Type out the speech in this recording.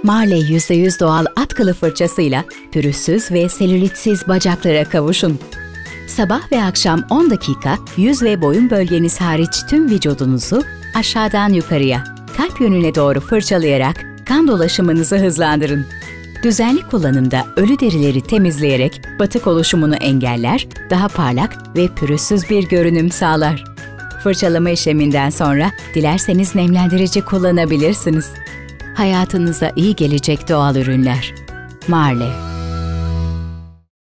Marley %100 doğal atkılı fırçasıyla pürüzsüz ve selülitsiz bacaklara kavuşun. Sabah ve akşam 10 dakika yüz ve boyun bölgeniz hariç tüm vücudunuzu aşağıdan yukarıya, kalp yönüne doğru fırçalayarak kan dolaşımınızı hızlandırın. Düzenli kullanımda ölü derileri temizleyerek batık oluşumunu engeller, daha parlak ve pürüzsüz bir görünüm sağlar. Fırçalama işleminden sonra dilerseniz nemlendirici kullanabilirsiniz. Hayatınıza iyi gelecek doğal ürünler. Marley.